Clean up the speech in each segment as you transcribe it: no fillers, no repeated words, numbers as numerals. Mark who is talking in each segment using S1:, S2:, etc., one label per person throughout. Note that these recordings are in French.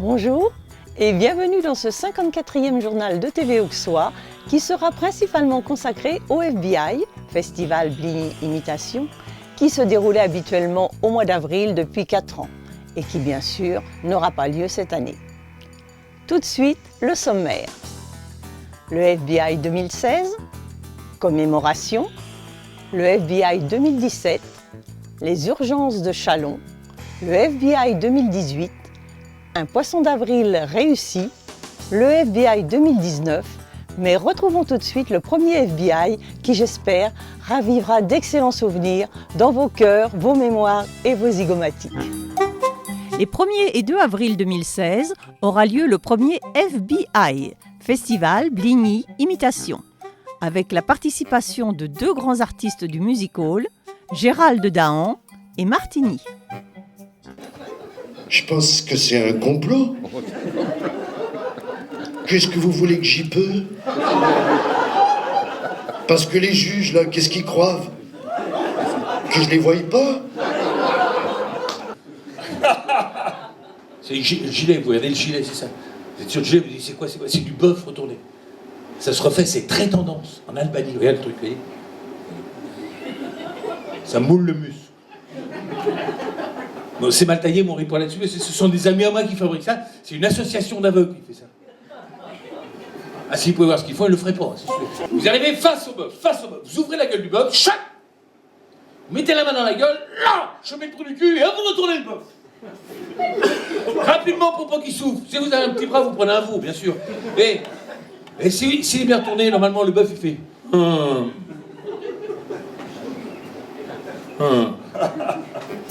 S1: Bonjour et bienvenue dans ce 54e journal de TV Auxois qui sera principalement consacré au FBI, Festival Bligny Imitation, qui se déroulait habituellement au mois d'avril depuis 4 ans et qui bien sûr n'aura pas lieu cette année. Tout de suite, le sommaire. Le FBI 2016, commémoration, le FBI 2017, les urgences de Chalon, le FBI 2018, un poisson d'avril réussi, le FBI 2019, mais retrouvons tout de suite le premier FBI qui, j'espère, ravivera d'excellents souvenirs dans vos cœurs, vos mémoires et vos zygomatiques.
S2: Les 1er et 2 avril 2016 aura lieu le premier FBI, Festival Bligny Imitation, avec la participation de 2 grands artistes du music hall, Gérald Dahan et Martini.
S3: Je pense que c'est un complot. Qu'est-ce que vous voulez que j'y peux? Parce que les juges, là, qu'est-ce qu'ils croient? Que je les voie pas?
S4: C'est le gilet, vous regardez le gilet, c'est ça. Vous êtes sur le gilet, vous dites c'est quoi? C'est du bœuf retourné. Ça se refait, c'est très tendance. En Albanie, regarde le truc, vous voyez. Ça moule le muscle. Bon, c'est mal taillé, mon report là-dessus, mais ce sont des amis à moi qui fabriquent ça. C'est une association d'aveugles qui fait ça. Ah, si vous pouvez voir ce qu'ils font, ils le feraient pas, c'est sûr. Vous arrivez face au bœuf, vous ouvrez la gueule du bœuf, chac, vous mettez la main dans la gueule, là, je mets le trou du cul, et hop, vous retournez le bœuf. Rapidement pour pas qu'il souffle. Si vous avez un petit bras, vous prenez un veau, bien sûr. Et s'il est bien retourné, normalement, le bœuf, il fait...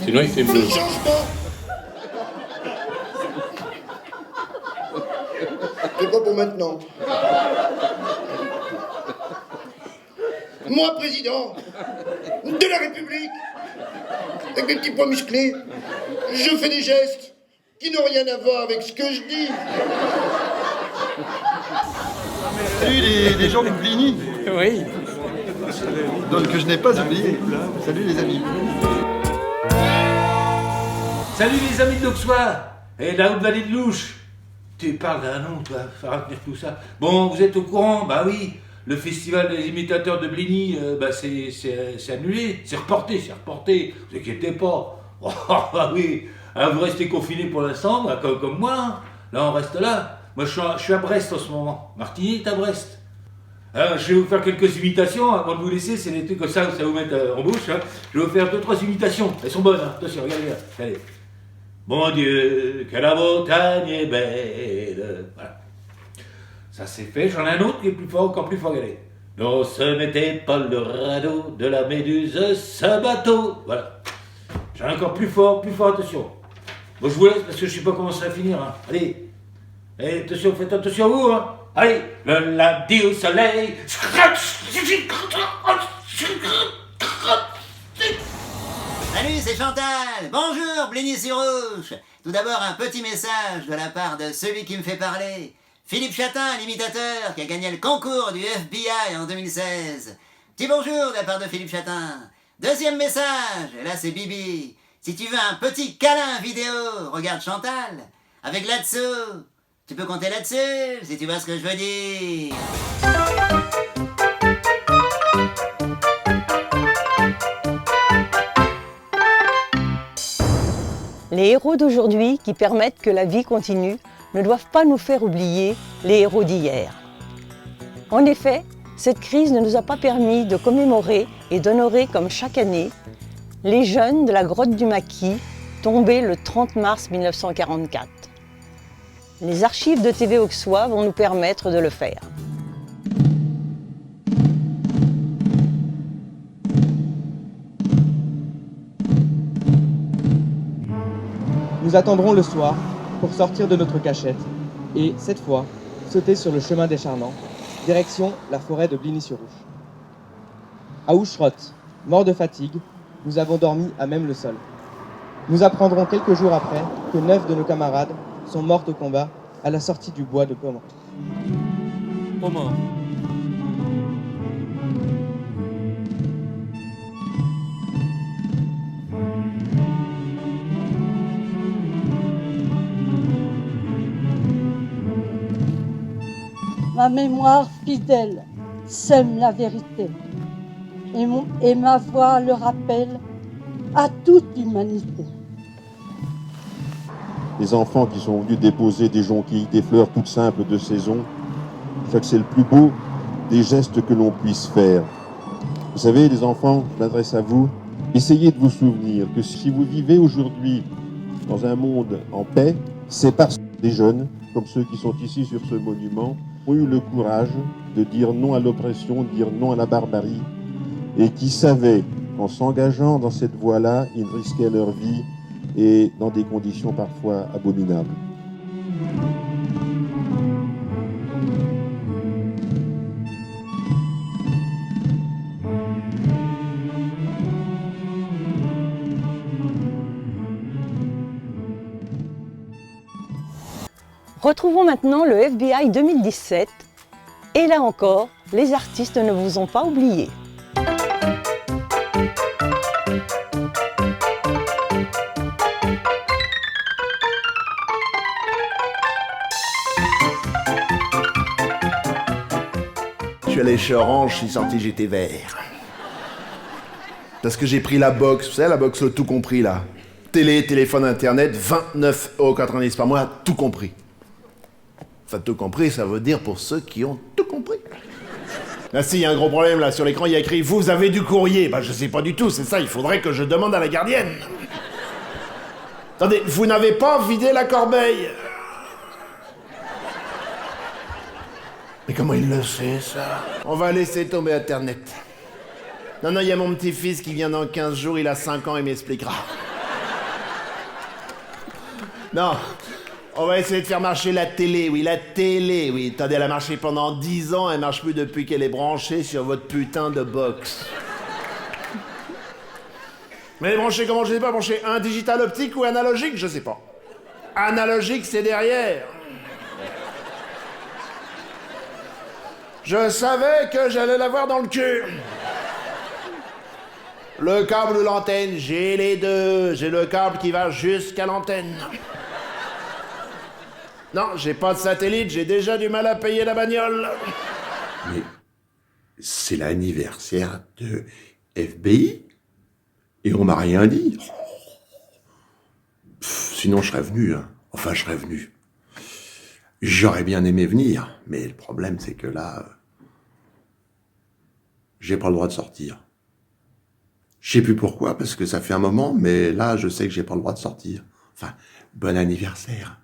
S4: Sinon, il fait bleu.
S3: C'est pas pour maintenant. Moi, président de la République, avec mes petits poings musclés, je fais des gestes qui n'ont rien à voir avec ce que je dis.
S5: Salut les gens de Bligny.
S2: Oui.
S5: Donc que je n'ai pas oublié. Salut les amis.
S4: Salut les amis de l'Auxois et de la Haute-Vallée de Louche. Tu parles d'un nom, toi, faire retenir tout ça. Bon, vous êtes au courant? Bah oui, le festival des imitateurs de Bligny, c'est annulé, c'est reporté, vous inquiétez pas. Oh, bah oui, hein, vous restez confinés pour l'instant, bah, comme moi, hein. Là on reste là. Moi je suis à Brest en ce moment, Martini est à Brest. Alors, je vais vous faire quelques imitations, avant de vous laisser, c'est des trucs comme ça vous met en bouche. Hein. Je vais vous faire 2-3 imitations, elles sont bonnes, hein. Attention, regardez, allez. Mon Dieu, que la montagne est belle. Voilà. Ça c'est fait, j'en ai un autre qui est plus fort, encore plus fort, regardez. Non, ce n'était pas le radeau de la Méduse, ce bateau. Voilà. J'en ai encore plus fort, attention. Bon, je vous laisse parce que je sais pas comment ça va finir. Hein. Allez. Et attention, faites attention à vous. Hein. Allez, le lundi au soleil.
S6: Salut, c'est Chantal. Bonjour, Bligny-sur-Ouche. Tout d'abord, un petit message de la part de celui qui me fait parler. Philippe Chatin, l'imitateur, qui a gagné le concours du FBI en 2016. Petit bonjour de la part de Philippe Chatin. Deuxième message, et là c'est Bibi. Si tu veux un petit câlin vidéo, regarde Chantal. Avec là-dessous. Tu peux compter là-dessus, si tu vois ce que je veux dire.
S1: Les héros d'aujourd'hui qui permettent que la vie continue ne doivent pas nous faire oublier les héros d'hier. En effet, cette crise ne nous a pas permis de commémorer et d'honorer comme chaque année les jeunes de la grotte du Maquis tombés le 30 mars 1944. Les archives de TV Auxois vont nous permettre de le faire.
S7: Nous attendrons le soir pour sortir de notre cachette et, cette fois, sauter sur le chemin décharnant, direction la forêt de Bligny-sur-Ouche. À Oucherotte, morts de fatigue, nous avons dormi à même le sol. Nous apprendrons quelques jours après que 9 de nos camarades sont morts au combat à la sortie du bois de Pomont.
S4: Aux morts.
S8: Ma mémoire fidèle sème la vérité. Et ma voix le rappelle à toute l'humanité.
S9: Les enfants qui sont venus déposer des jonquilles, des fleurs toutes simples de saison, je crois que c'est le plus beau des gestes que l'on puisse faire. Vous savez, les enfants, je m'adresse à vous, essayez de vous souvenir que si vous vivez aujourd'hui dans un monde en paix, c'est parce que des jeunes, comme ceux qui sont ici sur ce monument, ont eu le courage de dire non à l'oppression, de dire non à la barbarie, et qui savaient qu'en s'engageant dans cette voie-là, ils risquaient leur vie et dans des conditions parfois abominables.
S1: Retrouvons maintenant le FBI 2017. Et là encore, les artistes ne vous ont pas oublié.
S3: Je suis allé chez Orange, je suis sorti, j'étais vert. Parce que j'ai pris la box, vous savez, la box le tout compris là. Télé, téléphone, internet, 29,90 € par mois, tout compris. Enfin, tout compris, ça veut dire pour ceux qui ont tout compris. Ah si, il y a un gros problème là, sur l'écran il y a écrit « Vous avez du courrier ». Bah je sais pas du tout, c'est ça, il faudrait que je demande à la gardienne. Attendez, vous n'avez pas vidé la corbeille? Mais comment il le sait, ça? On va laisser tomber Internet. Non, il y a mon petit-fils qui vient dans 15 jours, il a 5 ans, il m'expliquera. Non, on va essayer de faire marcher la télé, oui. Attendez, elle a marché pendant 10 ans, elle marche plus depuis qu'elle est branchée sur votre putain de box. Mais elle est branchée comment? Je sais pas, branchée un digital optique ou analogique? Je sais pas. Analogique, c'est derrière. Je savais que j'allais l'avoir dans le cul. Le câble ou l'antenne, j'ai les deux. J'ai le câble qui va jusqu'à l'antenne. Non, j'ai pas de satellite, j'ai déjà du mal à payer la bagnole.
S10: Mais c'est l'anniversaire de FBI et on m'a rien dit. Sinon je serais venu, hein. Enfin je serais venu. J'aurais bien aimé venir, mais le problème c'est que là, j'ai pas le droit de sortir. Je sais plus pourquoi, parce que ça fait un moment, mais là je sais que j'ai pas le droit de sortir. Enfin, bon anniversaire.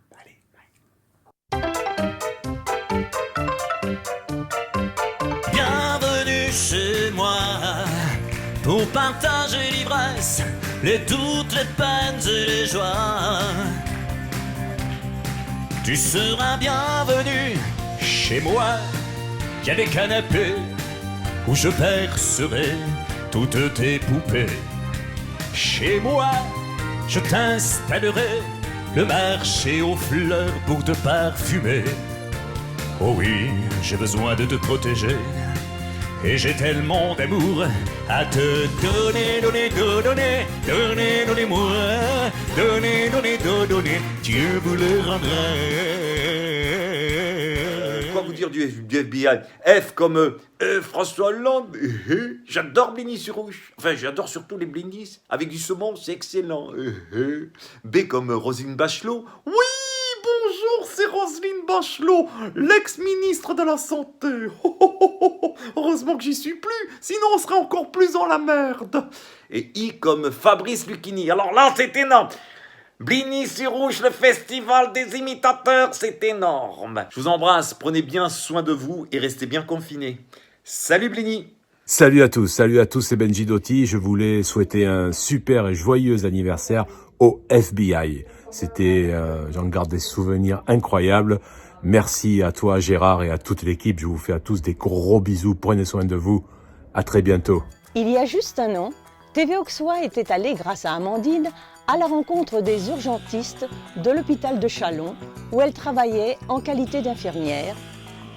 S11: Bienvenue chez moi pour partager l'ivresse, toutes les peines et les joies. Tu seras bienvenu chez moi. Il y a des canapés où je percerai toutes tes poupées. Chez moi, je t'installerai le marché aux fleurs pour te parfumer. Oh oui, j'ai besoin de te protéger. Et j'ai tellement d'amour à te donner, donnez-moi, donnez, Dieu vous le rendra.
S12: Quoi vous dire du FBI? F comme François Hollande. J'adore Bligny-sur-Rouge. Enfin, j'adore surtout les Blignis. Avec du saumon, c'est excellent. B comme Roselyne Bachelot. Oui! Bonjour, c'est Roselyne Bachelot, l'ex-ministre de la Santé. Heureusement que j'y suis plus, sinon on serait encore plus dans la merde. Et I comme Fabrice Lucchini. Alors là, c'est énorme. Bligny-sur-Rouge, le festival des imitateurs, c'est énorme. Je vous embrasse, prenez bien soin de vous et restez bien confinés. Salut Bligny.
S13: Salut à tous, c'est Benji Dotti. Je voulais souhaiter un super et joyeux anniversaire au FBI. C'était, j'en garde des souvenirs incroyables. Merci à toi Gérard et à toute l'équipe. Je vous fais à tous des gros bisous. Prenez soin de vous. À très bientôt.
S1: Il y a juste un an, TV Auxois était allé, grâce à Amandine, à la rencontre des urgentistes de l'hôpital de Châlons, où elle travaillait en qualité d'infirmière,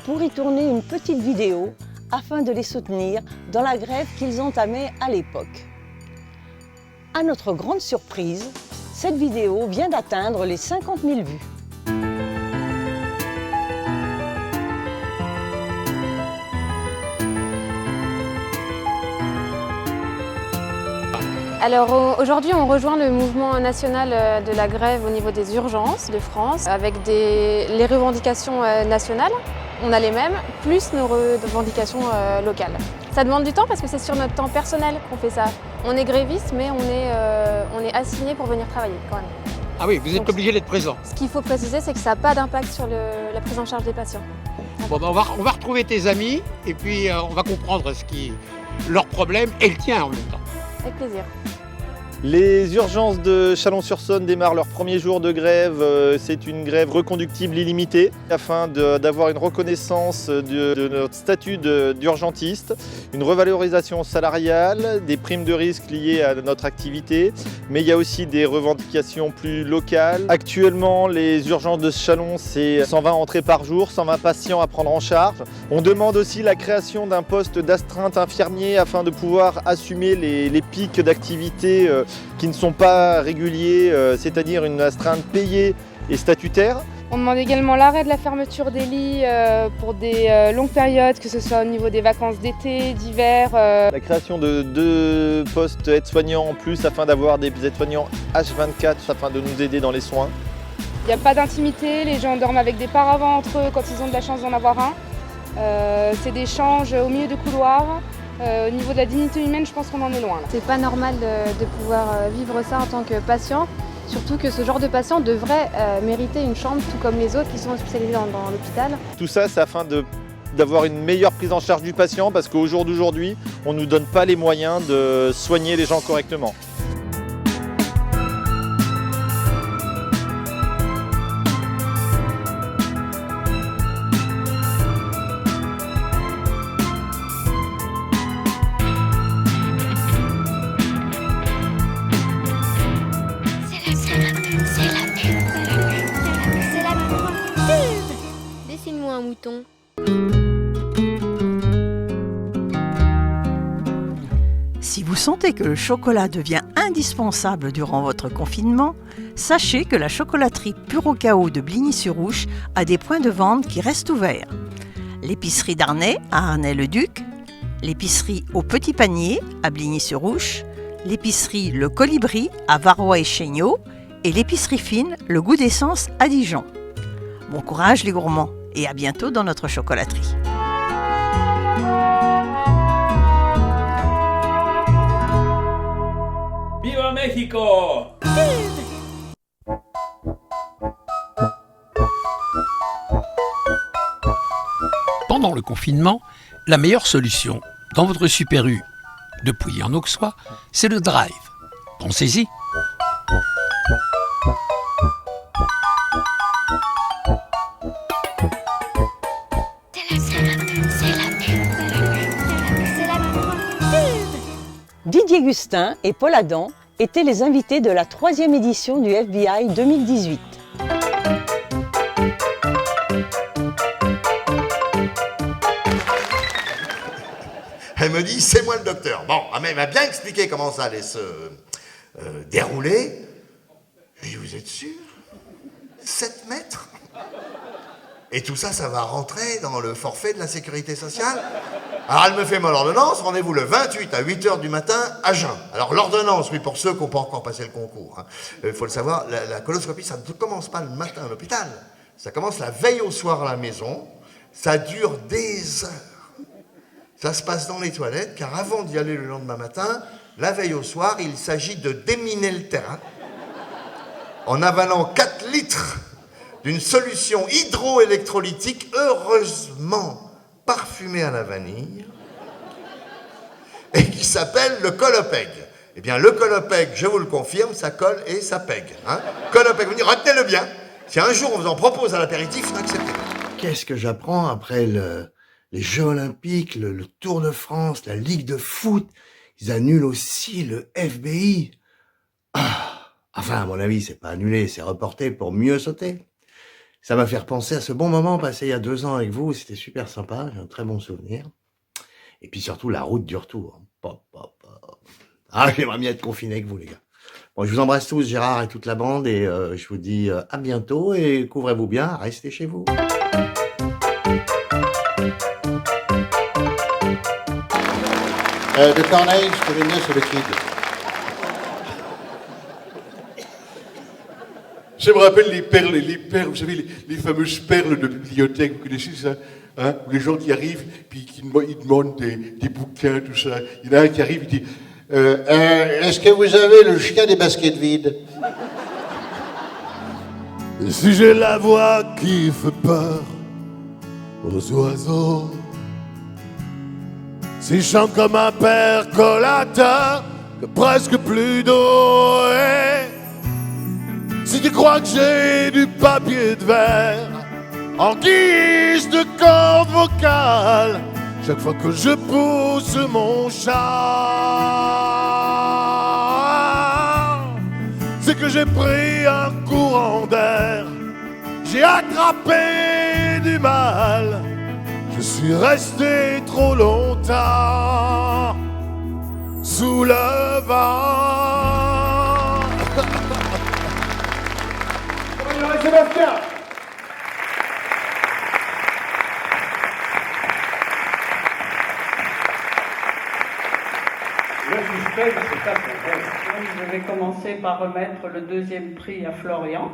S1: pour y tourner une petite vidéo afin de les soutenir dans la grève qu'ils entamaient à l'époque. À notre grande surprise, cette vidéo vient d'atteindre les 50 000 vues.
S14: Alors aujourd'hui, on rejoint le mouvement national de la grève au niveau des urgences de France avec les revendications nationales. On a les mêmes, plus nos revendications locales. Ça demande du temps parce que c'est sur notre temps personnel qu'on fait ça. On est gréviste, mais on est assigné pour venir travailler quand même.
S15: Ah oui, vous êtes obligé d'être présent.
S14: Ce qu'il faut préciser, c'est que ça n'a pas d'impact sur la prise en charge des patients.
S15: Bon, ben on va retrouver tes amis et puis on va comprendre leur problème et le tien en même temps.
S14: Avec plaisir.
S16: Les urgences de Chalon-sur-Saône démarrent leur premier jour de grève. C'est une grève reconductible illimitée afin d'avoir une reconnaissance de notre statut d'urgentiste, une revalorisation salariale, des primes de risque liées à notre activité, mais il y a aussi des revendications plus locales. Actuellement, les urgences de Chalon, c'est 120 entrées par jour, 120 patients à prendre en charge. On demande aussi la création d'un poste d'astreinte infirmier afin de pouvoir assumer les pics d'activité qui ne sont pas réguliers, c'est-à-dire une astreinte payée et statutaire.
S17: On demande également l'arrêt de la fermeture des lits pour des longues périodes, que ce soit au niveau des vacances d'été, d'hiver.
S16: La création de 2 postes aides-soignants en plus afin d'avoir des aides-soignants H24 afin de nous aider dans les soins.
S17: Il n'y a pas d'intimité, les gens dorment avec des paravents entre eux quand ils ont de la chance d'en avoir un. C'est des changes au milieu de couloirs. Au niveau de la dignité humaine, je pense qu'on en est loin.
S14: C'est pas normal de pouvoir vivre ça en tant que patient, surtout que ce genre de patient devrait mériter une chambre tout comme les autres qui sont hospitalisés dans l'hôpital.
S16: Tout ça, c'est afin d'avoir une meilleure prise en charge du patient parce qu'au jour d'aujourd'hui, on ne nous donne pas les moyens de soigner les gens correctement.
S18: Dessine-moi un mouton.
S2: Si vous sentez que le chocolat devient indispensable durant votre confinement, sachez que la chocolaterie Pur au Chaos de Bligny-sur-Ouche a des points de vente qui restent ouverts. L'épicerie d'Arnay à Arnay-le-Duc, l'épicerie au Petit Panier à Bligny-sur-Ouche, l'épicerie Le Colibri à Varrois et Chéniaux et l'épicerie fine Le Goût d'Essence à Dijon. Bon courage les gourmands et à bientôt dans notre chocolaterie.
S4: Viva Mexico!
S15: Pendant le confinement, la meilleure solution dans votre Super U de Pouilly-en-Auxois, c'est le drive. Pensez-y.
S1: Didier Gustin et Paul Adam étaient les invités de la 3e édition du FBI 2018.
S10: Elle me dit, c'est moi le docteur. Bon, elle m'a bien expliqué comment ça allait se dérouler. Je lui dis, vous êtes sûr? 7 mètres? Et tout ça, ça va rentrer dans le forfait de la sécurité sociale? Alors elle me fait mon ordonnance, rendez-vous le 28 à 8h du matin à Jeun. Alors l'ordonnance, oui, pour ceux qui n'ont pas encore passé le concours, il faut le savoir, la coloscopie, ça ne commence pas le matin à l'hôpital. Ça commence la veille au soir à la maison, ça dure des heures. Ça se passe dans les toilettes, car avant d'y aller le lendemain matin, la veille au soir, il s'agit de déminer le terrain en avalant 4 litres d'une solution hydroélectrolytique heureusement parfumée à la vanille et qui s'appelle le Colopeg. Eh bien, le Colopeg, je vous le confirme, ça colle et ça pègue. Colopeg, retenez-le bien. Si un jour on vous en propose à l'apéritif, n'acceptez-le. Qu'est-ce que j'apprends après les Jeux Olympiques, le Tour de France, la Ligue de foot? Ils annulent aussi le FBI. Enfin, à mon avis, c'est pas annulé, c'est reporté pour mieux sauter. Ça m'a fait repenser à ce bon moment passé il y a 2 ans avec vous. C'était super sympa, j'ai un très bon souvenir. Et puis surtout, la route du retour. J'aimerais bien être confiné avec vous, les gars. Bon, je vous embrasse tous, Gérard et toute la bande, et je vous dis à bientôt, et couvrez-vous bien, restez chez vous.
S19: De Corneille, je te venais sur le kid.
S18: Ça me rappelle les perles, vous savez, les fameuses perles de bibliothèque, vous connaissez ça, hein, où les gens qui arrivent, puis ils demandent des bouquins, tout ça. Il y en a un qui arrive, il dit est-ce que vous avez le chien des baskets vides?
S19: Si j'ai la voix qui fait peur aux oiseaux, si je chante comme un percolateur, que presque plus d'eau, et si tu crois que j'ai du papier de verre en guise de corde vocale chaque fois que je pousse mon chat, c'est que j'ai pris un courant d'air, j'ai attrapé du mal, je suis resté trop longtemps sous le vent.
S18: Sébastien.
S20: Le suspense, c'est pas pour elle. Je vais commencer par remettre le deuxième prix à Florian.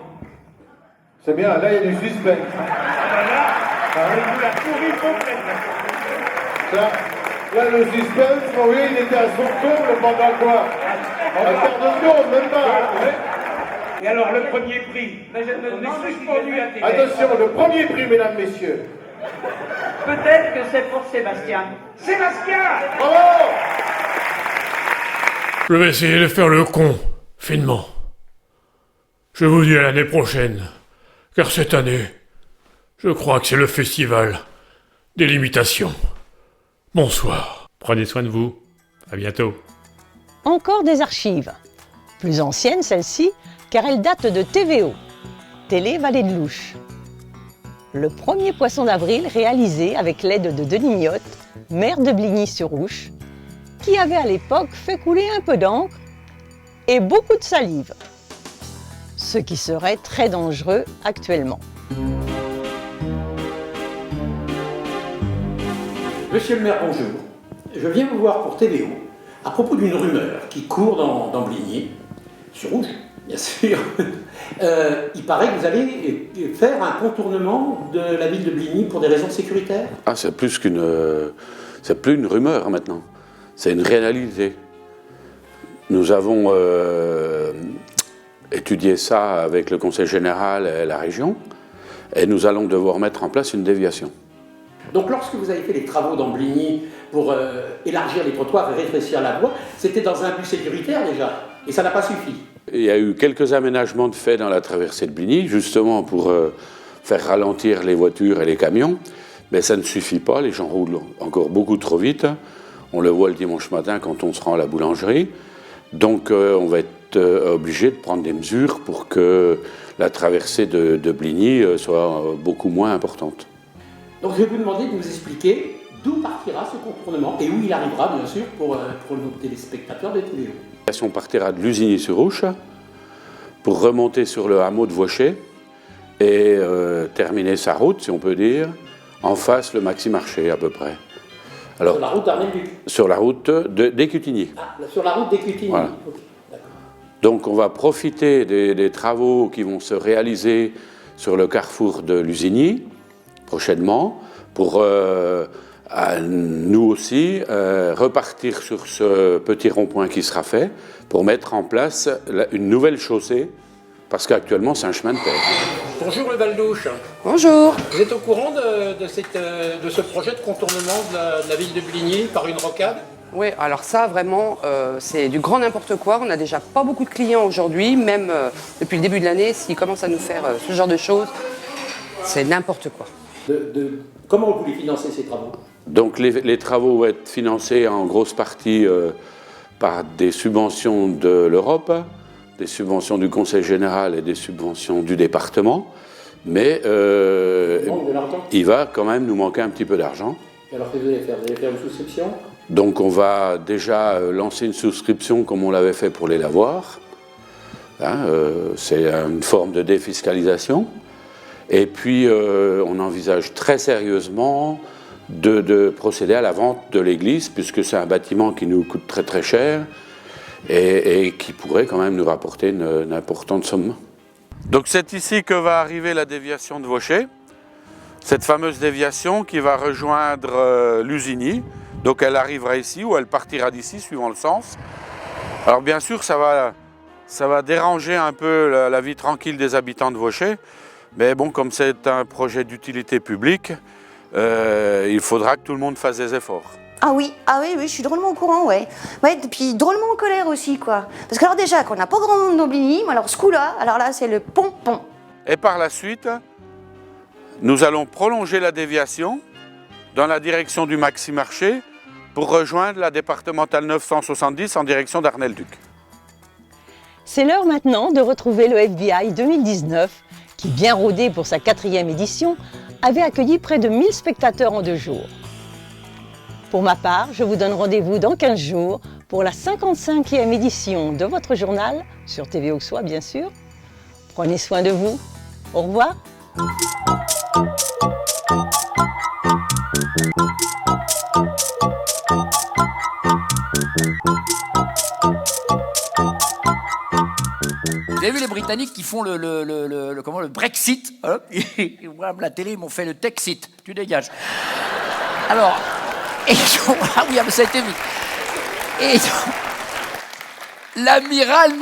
S18: C'est bien, là il y a du suspense.
S20: Là, on vous la pourri complète.
S18: Là, le suspense, vous voyez, il était à son comble pendant quoi? Un quart de seconde, même pas.
S20: Et alors, le premier prix, on est suspendu à télé.
S18: Attention, le premier prix, mesdames, messieurs.
S20: Peut-être que c'est pour Sébastien. Sébastien!
S18: Bravo!
S21: Je vais essayer de faire le con, finement. Je vous dis à l'année prochaine, car cette année, je crois que c'est le festival des limitations. Bonsoir. Prenez soin de vous. À bientôt.
S1: Encore des archives. Plus anciennes celles-ci, car elles datent de TVO, Télé Vallée de Louche. Le premier poisson d'avril réalisé avec l'aide de Denis Miotte, maire de Bligny-sur-Ouche, qui avait à l'époque fait couler un peu d'encre et beaucoup de salive, ce qui serait très dangereux actuellement.
S15: Monsieur le maire, bonjour. Je viens vous voir pour TVO à propos d'une rumeur qui court dans Bligny, sur Ouche, bien sûr. Il paraît que vous allez faire un contournement de la ville de Bligny pour des raisons sécuritaires.
S22: Ah, c'est plus une rumeur maintenant. C'est une réalité. Nous avons étudié ça avec le Conseil général et la région, et nous allons devoir mettre en place une déviation.
S15: Donc lorsque vous avez fait les travaux dans Bligny pour élargir les trottoirs et rétrécir la voie, c'était dans un but sécuritaire déjà, et ça n'a pas suffi.
S22: Il y a eu quelques aménagements de fait dans la traversée de Bligny, justement pour faire ralentir les voitures et les camions, mais ça ne suffit pas, les gens roulent encore beaucoup trop vite. On le voit le dimanche matin quand on se rend à la boulangerie. Donc on va être obligé de prendre des mesures pour que la traversée de Bligny soit beaucoup moins importante.
S15: Donc je vais vous demander de nous expliquer d'où partira ce contournement et où il arrivera bien sûr pour nos téléspectateurs de TVO.
S22: On partira de Lusigny-sur-Ouche pour remonter sur le hameau de Vaucher et terminer sa route, si on peut dire, en face le Maxi-Marché à peu près. Alors,
S15: sur la route d'Arnay-le-Duc.
S22: Sur la route d'Écutigny.
S15: Ah, sur la route d'Écutigny.
S22: Voilà.
S15: Okay,
S22: donc on va profiter des travaux qui vont se réaliser sur le carrefour de Lusigny prochainement pour nous aussi repartir sur ce petit rond-point qui sera fait pour mettre en place une nouvelle chaussée parce qu'actuellement c'est un chemin de terre.
S15: Bonjour le Val-d'Ouche.
S23: Bonjour.
S15: Vous êtes au courant de ce projet de contournement de la ville de Bligny par une rocade?
S23: Oui, alors ça vraiment c'est du grand n'importe quoi. On n'a déjà pas beaucoup de clients aujourd'hui, même depuis le début de l'année, s'ils commencent à nous faire ce genre de choses, c'est n'importe quoi.
S15: Comment vous voulez financer ces travaux?
S22: Donc les travaux vont être financés en grosse partie par des subventions de l'Europe, des subventions du Conseil général et des subventions du département, mais il va quand même nous manquer un petit peu d'argent.
S15: Et alors qu'est-ce que vous allez faire? Vous allez faire une souscription?
S22: Donc on va déjà lancer une souscription comme on l'avait fait pour les lavoirs. Hein, c'est une forme de défiscalisation. Et puis on envisage très sérieusement de procéder à la vente de l'église, puisque c'est un bâtiment qui nous coûte très très cher et qui pourrait quand même nous rapporter une importante somme. Donc c'est ici que va arriver la déviation de Vaucher, cette fameuse déviation qui va rejoindre Lusigny. Donc elle arrivera ici ou elle partira d'ici suivant le sens. Alors bien sûr ça va déranger un peu la vie tranquille des habitants de Vaucher, mais bon, comme c'est un projet d'utilité publique, il faudra que tout le monde fasse des efforts.
S5: Ah oui, je suis drôlement au courant, ouais. Ouais, et puis drôlement en colère aussi, quoi. Parce que alors déjà, qu'on n'a pas grand monde dans Bligny, mais alors ce coup-là, alors là, c'est le pompon.
S22: Et par la suite, nous allons prolonger la déviation dans la direction du Maxi-Marché pour rejoindre la départementale 970 en direction d'Arnel-Duc.
S1: C'est l'heure maintenant de retrouver le FBI 2019, qui, bien rodé pour sa 4e édition, avait accueilli près de 1000 spectateurs en 2 jours. Pour ma part, je vous donne rendez-vous dans 15 jours pour la 55e édition de votre journal, sur TV Auxois bien sûr. Prenez soin de vous. Au revoir.
S6: Vous avez vu les Britanniques qui font le Brexit, hein? Ils voient la télé, ils m'ont fait le Texit. Tu dégages. Alors, ah oui, mais ça a été vite. Et l'amiral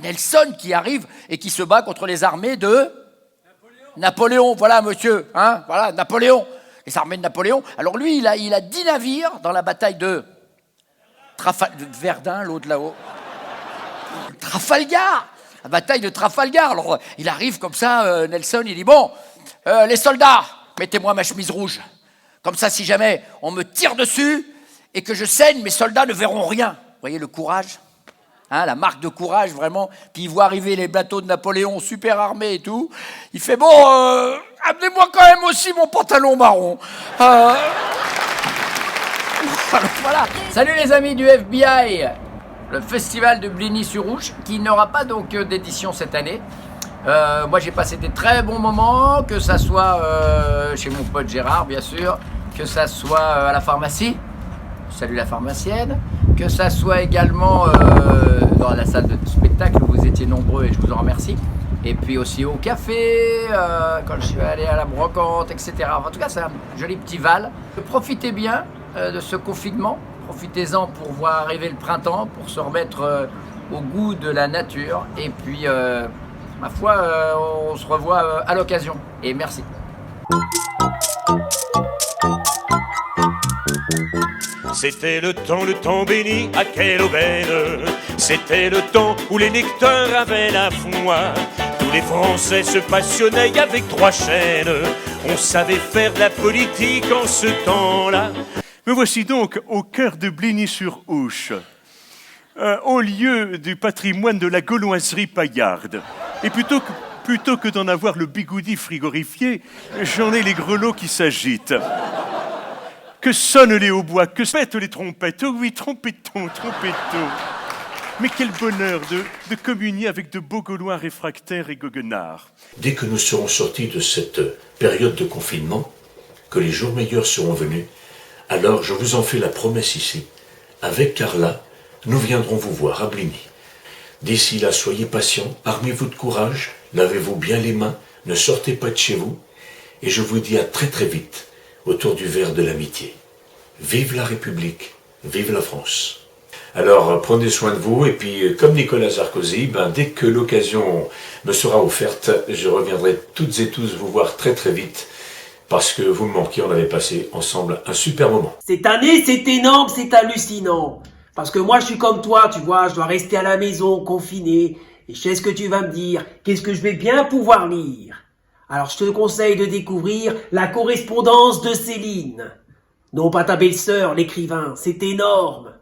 S6: Nelson qui arrive et qui se bat contre les armées de Napoléon. Voilà, monsieur, hein, voilà, Napoléon. Les armées de Napoléon. Alors lui, il a 10 navires dans la bataille de Verdun, l'autre là-haut. Trafalgar, la bataille de Trafalgar. Alors, il arrive comme ça, Nelson, il dit, bon, les soldats, mettez-moi ma chemise rouge. Comme ça, si jamais on me tire dessus et que je saigne, mes soldats ne verront rien. Vous voyez le courage, hein, la marque de courage, vraiment. Puis il voit arriver les bateaux de Napoléon, super armés et tout. Il fait, bon, amenez-moi quand même aussi mon pantalon marron. Voilà. Salut les amis du FBI, le festival de Bligny-sur-Ouche, qui n'aura pas donc d'édition cette année. Moi j'ai passé des très bons moments, que ça soit chez mon pote Gérard bien sûr, que ça soit à la pharmacie, salut la pharmacienne, que ça soit également dans la salle de spectacle où vous étiez nombreux et je vous en remercie, et puis aussi au café, quand je suis allé à la brocante, etc. En tout cas c'est un joli petit Val. Profitez bien de ce confinement, profitez-en pour voir arriver le printemps, pour se remettre au goût de la nature, et puis ma foi, on se revoit à l'occasion. Et merci.
S11: C'était le temps béni, à quelle aubaine. C'était le temps où les lecteurs avaient la foi. Tous les Français se passionnaient avec 3 chaînes. On savait faire de la politique en ce temps-là.
S7: Me voici donc au cœur de Bligny-sur-Ouche, au lieu du patrimoine de la gauloiserie paillarde. Et plutôt que d'en avoir le bigoudi frigorifié, j'en ai les grelots qui s'agitent. Que sonnent les hautbois, que pètent les trompettes. Oh oui, trompetton, trompetton. Mais quel bonheur de communier avec de beaux Gaulois réfractaires et goguenards.
S24: Dès que nous serons sortis de cette période de confinement, que les jours meilleurs seront venus, alors je vous en fais la promesse ici. Avec Carla, nous viendrons vous voir à Bligny. D'ici là, soyez patients, armez-vous de courage, lavez-vous bien les mains, ne sortez pas de chez vous, et je vous dis à très très vite, autour du verre de l'amitié. Vive la République, vive la France. Alors, prenez soin de vous, et puis, comme Nicolas Sarkozy, dès que l'occasion me sera offerte, je reviendrai toutes et tous vous voir très très vite, parce que vous me manquez, on avait passé ensemble un super moment.
S25: Cette année, c'est énorme, c'est hallucinant. Parce que moi, je suis comme toi, tu vois, je dois rester à la maison, confiné, et je sais ce que tu vas me dire, qu'est-ce que je vais bien pouvoir lire. Alors, je te conseille de découvrir la correspondance de Céline. Non, pas ta belle-sœur, l'écrivain, c'est énorme.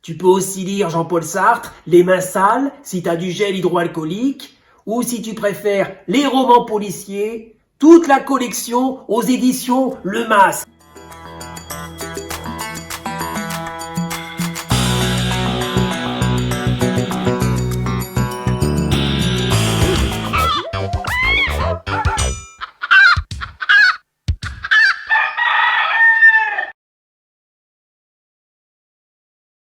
S25: Tu peux aussi lire Jean-Paul Sartre, Les mains sales, si t'as du gel hydroalcoolique, ou si tu préfères les romans policiers, toute la collection aux éditions Le Mas.